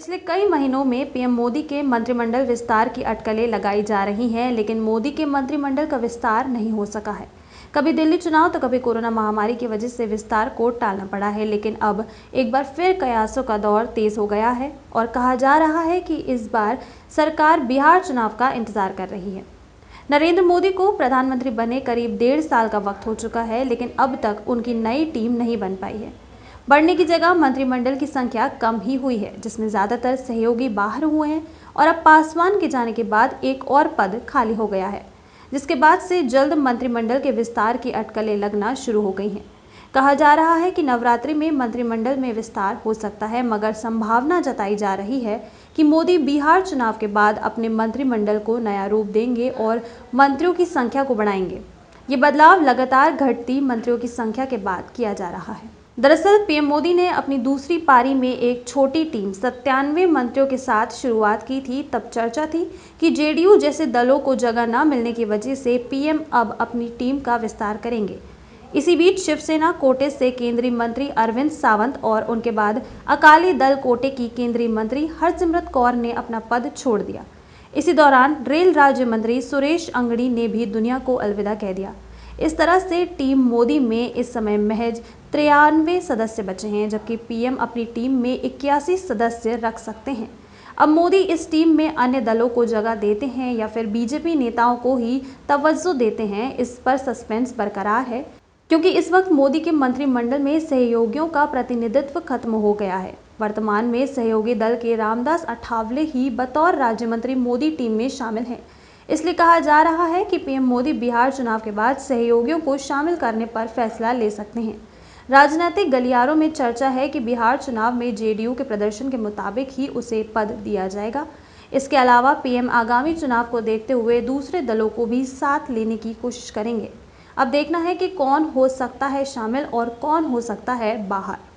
पिछले कई महीनों में पीएम मोदी के मंत्रिमंडल विस्तार की अटकलें लगाई जा रही हैं, लेकिन मोदी के मंत्रिमंडल का विस्तार नहीं हो सका है। कभी दिल्ली चुनाव तो कभी कोरोना महामारी की वजह से विस्तार को टालना पड़ा है, लेकिन अब एक बार फिर कयासों का दौर तेज हो गया है और कहा जा रहा है कि इस बार सरकार बिहार चुनाव का इंतजार कर रही है। नरेंद्र मोदी को प्रधानमंत्री बने करीब 1.5 साल का वक्त हो चुका है, लेकिन अब तक उनकी नई टीम नहीं बन पाई है। बढ़ने की जगह मंत्रिमंडल की संख्या कम ही हुई है, जिसमें ज्यादातर सहयोगी बाहर हुए हैं और अब पासवान के जाने के बाद एक और पद खाली हो गया है, जिसके बाद से जल्द मंत्रिमंडल के विस्तार की अटकलें लगना शुरू हो गई हैं। कहा जा रहा है कि नवरात्रि में मंत्रिमंडल में विस्तार हो सकता है, मगर संभावना जताई जा रही है कि मोदी बिहार चुनाव के बाद अपने मंत्रिमंडल को नया रूप देंगे और मंत्रियों की संख्या को बढ़ाएंगे। ये बदलाव लगातार घटती मंत्रियों की संख्या के बाद किया जा रहा है। दरअसल पीएम मोदी ने अपनी दूसरी पारी में एक छोटी टीम 97 मंत्रियों के साथ शुरुआत की थी। तब चर्चा थी कि जेडीयू जैसे दलों को जगह न मिलने की वजह से पीएम अब अपनी टीम का विस्तार करेंगे। इसी बीच शिवसेना कोटे से केंद्रीय मंत्री अरविंद सावंत और उनके बाद अकाली दल कोटे की केंद्रीय मंत्री हरसिमरत कौर ने अपना पद छोड़ दिया। इसी दौरान रेल राज्य मंत्री सुरेश अंगड़ी ने भी दुनिया को अलविदा कह दिया। इस तरह से टीम मोदी में इस समय महज 93 सदस्य बचे हैं, जबकि पीएम अपनी टीम में 81 सदस्य रख सकते हैं। अब मोदी इस टीम में अन्य दलों को जगह देते हैं या फिर बीजेपी नेताओं को ही तवज्जो देते हैं, इस पर सस्पेंस बरकरार है, क्योंकि इस वक्त मोदी के मंत्रिमंडल में सहयोगियों का प्रतिनिधित्व खत्म हो गया है। वर्तमान में सहयोगी दल के रामदास अठावले ही बतौर राज्य मंत्री मोदी टीम में शामिल हैं। इसलिए कहा जा रहा है कि पीएम मोदी बिहार चुनाव के बाद सहयोगियों को शामिल करने पर फैसला ले सकते हैं। राजनीतिक गलियारों में चर्चा है कि बिहार चुनाव में जेडीयू के प्रदर्शन के मुताबिक ही उसे पद दिया जाएगा। इसके अलावा पीएम आगामी चुनाव को देखते हुए दूसरे दलों को भी साथ लेने की कोशिश करेंगे। अब देखना है कि कौन हो सकता है शामिल और कौन हो सकता है बाहर।